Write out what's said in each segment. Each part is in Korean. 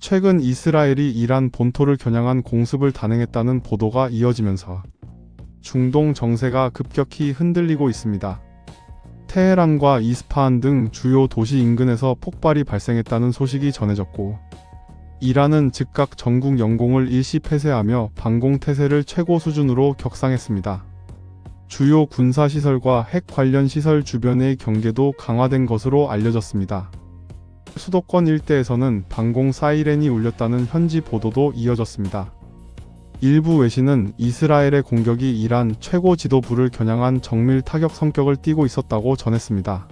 최근 이스라엘이 이란 본토를 겨냥한 공습을 단행했다는 보도가 이어지면서 중동 정세가 급격히 흔들리고 있습니다. 테헤란과 이스파한 등 주요 도시 인근에서 폭발이 발생했다는 소식이 전해졌고, 이란은 즉각 전국 영공을 일시 폐쇄하며 방공 태세를 최고 수준으로 격상했습니다. 주요 군사시설과 핵 관련 시설 주변의 경계도 강화된 것으로 알려졌습니다. 수도권 일대에서는 방공 사이렌이 울렸다는 현지 보도도 이어졌습니다. 일부 외신은 이스라엘의 공격이 이란 최고 지도부를 겨냥한 정밀 타격 성격을 띠고 있었다고 전했습니다.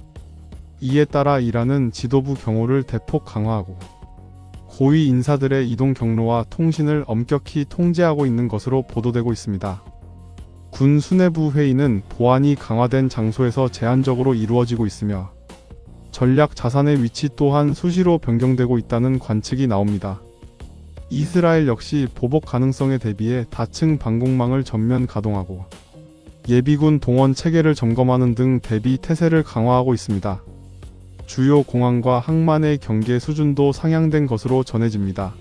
이에 따라 이란은 지도부 경호를 대폭 강화하고 고위 인사들의 이동 경로와 통신을 엄격히 통제하고 있는 것으로 보도되고 있습니다. 군 수뇌부 회의는 보안이 강화된 장소에서 제한적으로 이루어지고 있으며, 전략 자산의 위치 또한 수시로 변경되고 있다는 관측이 나옵니다. 이스라엘 역시 보복 가능성에 대비해 다층 방공망을 전면 가동하고 예비군 동원 체계를 점검하는 등 대비 태세를 강화하고 있습니다. 주요 공항과 항만의 경계 수준도 상향된 것으로 전해집니다.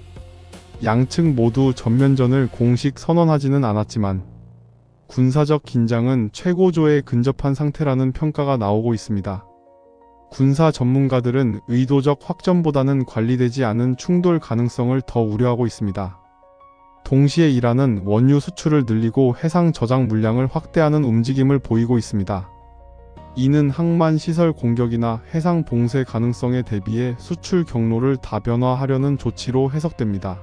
양측 모두 전면전을 공식 선언하지는 않았지만 군사적 긴장은 최고조에 근접한 상태라는 평가가 나오고 있습니다. 군사 전문가들은 의도적 확전보다는 관리되지 않은 충돌 가능성을 더 우려하고 있습니다. 동시에 이란은 원유 수출을 늘리고 해상 저장 물량을 확대하는 움직임을 보이고 있습니다. 이는 항만 시설 공격이나 해상 봉쇄 가능성에 대비해 수출 경로를 다변화하려는 조치로 해석됩니다.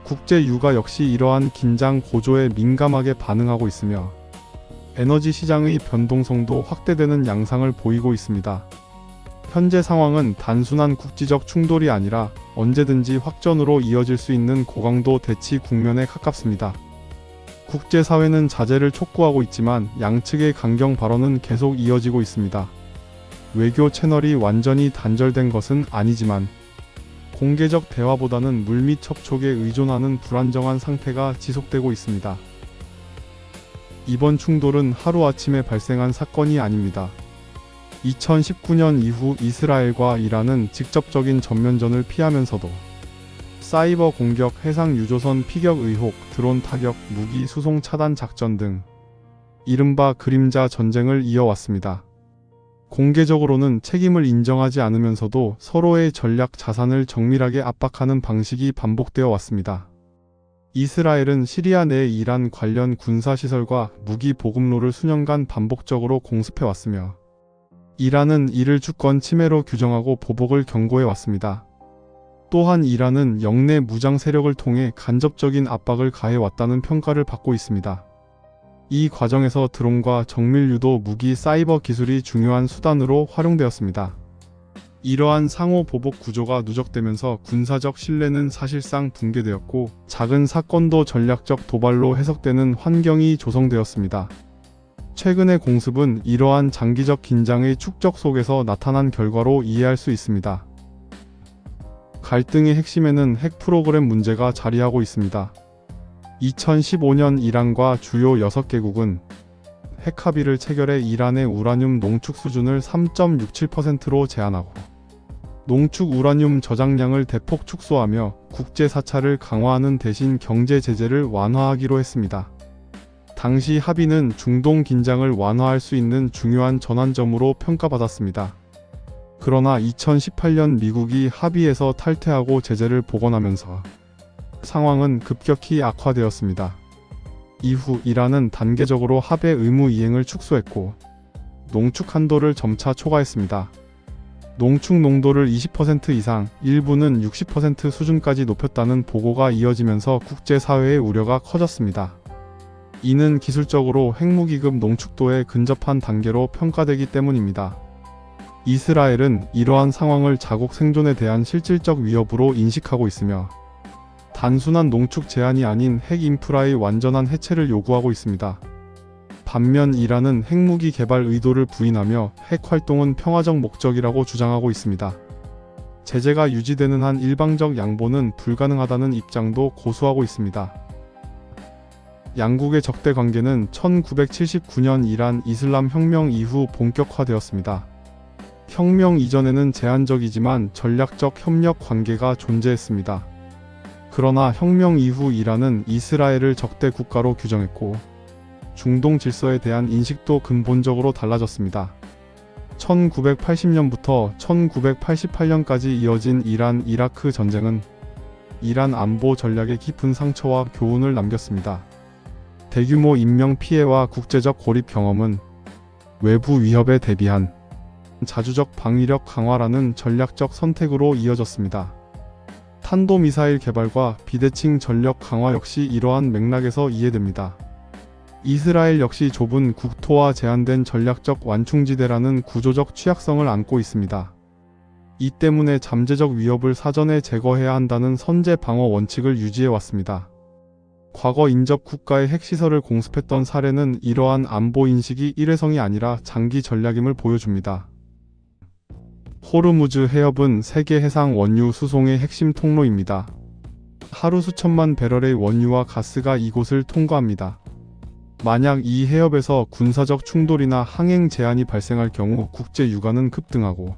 국제 유가 역시 이러한 긴장 고조에 민감하게 반응하고 있으며 에너지 시장의 변동성도 확대되는 양상을 보이고 있습니다. 현재 상황은 단순한 국지적 충돌이 아니라 언제든지 확전으로 이어질 수 있는 고강도 대치 국면에 가깝습니다. 국제사회는 자제를 촉구하고 있지만 양측의 강경 발언은 계속 이어지고 있습니다. 외교 채널이 완전히 단절된 것은 아니지만 공개적 대화보다는 물밑 접촉에 의존하는 불안정한 상태가 지속되고 있습니다. 이번 충돌은 하루아침에 발생한 사건이 아닙니다. 2019년 이후 이스라엘과 이란은 직접적인 전면전을 피하면서도 사이버 공격, 해상 유조선 피격 의혹, 드론 타격, 무기 수송 차단 작전 등 이른바 그림자 전쟁을 이어왔습니다. 공개적으로는 책임을 인정하지 않으면서도 서로의 전략 자산을 정밀하게 압박하는 방식이 반복되어 왔습니다. 이스라엘은 시리아 내 이란 관련 군사시설과 무기 보급로를 수년간 반복적으로 공습해왔으며, 이란은 이를 주권 침해로 규정하고 보복을 경고해 왔습니다. 또한 이란은 영내 무장 세력을 통해 간접적인 압박을 가해왔다는 평가를 받고 있습니다. 이 과정에서 드론과 정밀 유도 무기 사이버 기술이 중요한 수단으로 활용되었습니다. 이러한 상호 보복 구조가 누적되면서 군사적 신뢰는 사실상 붕괴되었고, 작은 사건도 전략적 도발로 해석되는 환경이 조성되었습니다. 최근의 공습은 이러한 장기적 긴장의 축적 속에서 나타난 결과로 이해할 수 있습니다. 갈등의 핵심에는 핵 프로그램 문제가 자리하고 있습니다. 2015년 이란과 주요 6개국은 핵 합의를 체결해 이란의 우라늄 농축 수준을 3.67%로 제한하고 농축 우라늄 저장량을 대폭 축소하며 국제 사찰을 강화하는 대신 경제 제재를 완화하기로 했습니다. 당시 합의는 중동 긴장을 완화할 수 있는 중요한 전환점으로 평가받았습니다. 그러나 2018년 미국이 합의에서 탈퇴하고 제재를 복원하면서 상황은 급격히 악화되었습니다. 이후 이란은 단계적으로 합의 의무 이행을 축소했고 농축 한도를 점차 초과했습니다. 농축 농도를 20% 이상, 일부는 60% 수준까지 높였다는 보고가 이어지면서 국제사회의 우려가 커졌습니다. 이는 기술적으로 핵무기급 농축도에 근접한 단계로 평가되기 때문입니다. 이스라엘은 이러한 상황을 자국 생존에 대한 실질적 위협으로 인식하고 있으며 단순한 농축 제한이 아닌 핵 인프라의 완전한 해체를 요구하고 있습니다. 반면 이란은 핵무기 개발 의도를 부인하며 핵 활동은 평화적 목적이라고 주장하고 있습니다. 제재가 유지되는 한 일방적 양보는 불가능하다는 입장도 고수하고 있습니다. 양국의 적대 관계는 1979년 이란 이슬람 혁명 이후 본격화되었습니다. 혁명 이전에는 제한적이지만 전략적 협력 관계가 존재했습니다. 그러나 혁명 이후 이란은 이스라엘을 적대 국가로 규정했고 중동 질서에 대한 인식도 근본적으로 달라졌습니다. 1980년부터 1988년까지 이어진 이란-이라크 전쟁은 이란 안보 전략에 깊은 상처와 교훈을 남겼습니다. 대규모 인명 피해와 국제적 고립 경험은 외부 위협에 대비한 자주적 방위력 강화라는 전략적 선택으로 이어졌습니다. 탄도미사일 개발과 비대칭 전력 강화 역시 이러한 맥락에서 이해됩니다. 이스라엘 역시 좁은 국토와 제한된 전략적 완충지대라는 구조적 취약성을 안고 있습니다. 이 때문에 잠재적 위협을 사전에 제거해야 한다는 선제 방어 원칙을 유지해 왔습니다. 과거 인접 국가의 핵시설을 공습했던 사례는 이러한 안보 인식이 일회성이 아니라 장기 전략임을 보여줍니다. 호르무즈 해협은 세계 해상 원유 수송의 핵심 통로입니다. 하루 수천만 배럴의 원유와 가스가 이곳을 통과합니다. 만약 이 해협에서 군사적 충돌이나 항행 제한이 발생할 경우 국제 유가는 급등하고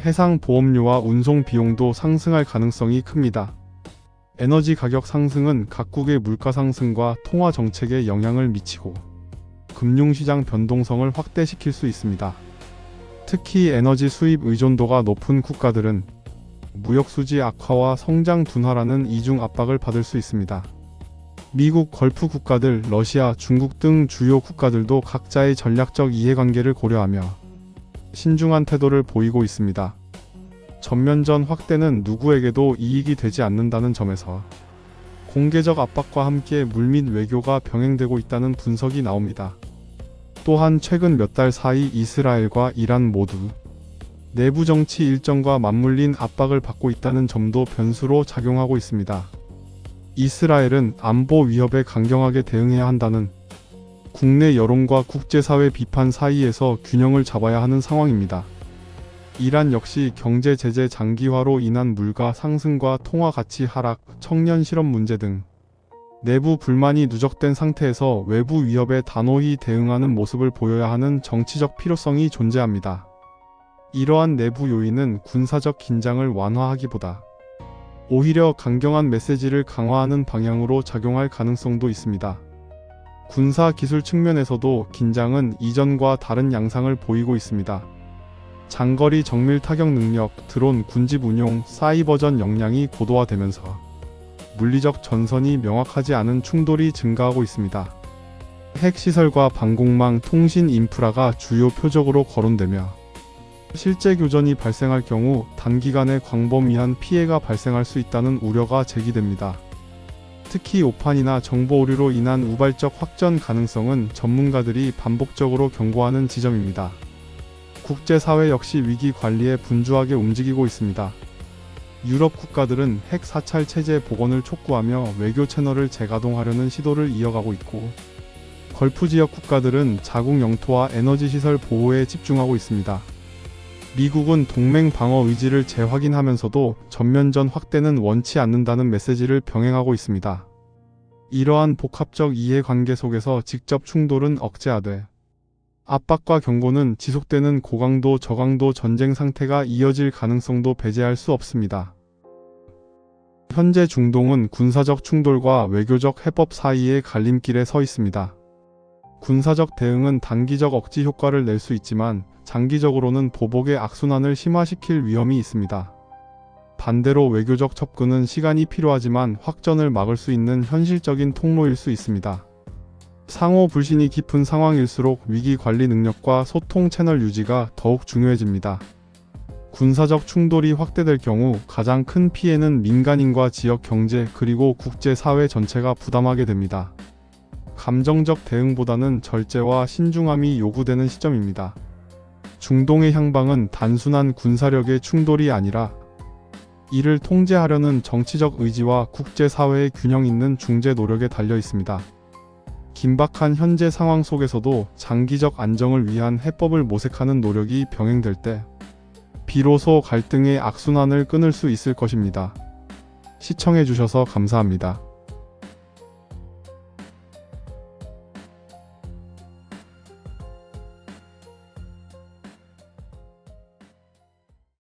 해상 보험료와 운송 비용도 상승할 가능성이 큽니다. 에너지 가격 상승은 각국의 물가 상승과 통화 정책에 영향을 미치고 금융시장 변동성을 확대시킬 수 있습니다. 특히 에너지 수입 의존도가 높은 국가들은 무역 수지 악화와 성장 둔화라는 이중 압박을 받을 수 있습니다. 미국 걸프 국가들, 러시아, 중국 등 주요 국가들도 각자의 전략적 이해관계를 고려하며 신중한 태도를 보이고 있습니다. 전면전 확대는 누구에게도 이익이 되지 않는다는 점에서 공개적 압박과 함께 물밑 외교가 병행되고 있다는 분석이 나옵니다. 또한 최근 몇 달 사이 이스라엘과 이란 모두 내부 정치 일정과 맞물린 압박을 받고 있다는 점도 변수로 작용하고 있습니다. 이스라엘은 안보 위협에 강경하게 대응해야 한다는 국내 여론과 국제사회 비판 사이에서 균형을 잡아야 하는 상황입니다. 이란 역시 경제 제재 장기화로 인한 물가 상승과 통화 가치 하락, 청년 실업 문제 등 내부 불만이 누적된 상태에서 외부 위협에 단호히 대응하는 모습을 보여야 하는 정치적 필요성이 존재합니다. 이러한 내부 요인은 군사적 긴장을 완화하기보다 오히려 강경한 메시지를 강화하는 방향으로 작용할 가능성도 있습니다. 군사 기술 측면에서도 긴장은 이전과 다른 양상을 보이고 있습니다. 장거리 정밀 타격 능력, 드론 군집 운용, 사이버전 역량이 고도화되면서 물리적 전선이 명확하지 않은 충돌이 증가하고 있습니다. 핵시설과 방공망, 통신 인프라가 주요 표적으로 거론되며 실제 교전이 발생할 경우 단기간에 광범위한 피해가 발생할 수 있다는 우려가 제기됩니다. 특히 오판이나 정보 오류로 인한 우발적 확전 가능성은 전문가들이 반복적으로 경고하는 지점입니다. 국제사회 역시 위기 관리에 분주하게 움직이고 있습니다. 유럽 국가들은 핵 사찰 체제 복원을 촉구하며 외교 채널을 재가동하려는 시도를 이어가고 있고, 걸프 지역 국가들은 자국 영토와 에너지 시설 보호에 집중하고 있습니다. 미국은 동맹 방어 의지를 재확인하면서도 전면전 확대는 원치 않는다는 메시지를 병행하고 있습니다. 이러한 복합적 이해관계 속에서 직접 충돌은 억제하되 압박과 경고는 지속되는 고강도 저강도 전쟁 상태가 이어질 가능성도 배제할 수 없습니다. 현재 중동은 군사적 충돌과 외교적 해법 사이의 갈림길에 서 있습니다. 군사적 대응은 단기적 억지 효과를 낼 수 있지만 장기적으로는 보복의 악순환을 심화시킬 위험이 있습니다. 반대로 외교적 접근은 시간이 필요하지만 확전을 막을 수 있는 현실적인 통로일 수 있습니다. 상호 불신이 깊은 상황일수록 위기 관리 능력과 소통 채널 유지가 더욱 중요해집니다. 군사적 충돌이 확대될 경우 가장 큰 피해는 민간인과 지역 경제 그리고 국제사회 전체가 부담하게 됩니다. 감정적 대응보다는 절제와 신중함이 요구되는 시점입니다. 중동의 향방은 단순한 군사력의 충돌이 아니라 이를 통제하려는 정치적 의지와 국제사회의 균형 있는 중재 노력에 달려 있습니다. 긴박한 현재 상황 속에서도 장기적 안정을 위한 해법을 모색하는 노력이 병행될 때 비로소 갈등의 악순환을 끊을 수 있을 것입니다. 시청해주셔서 감사합니다.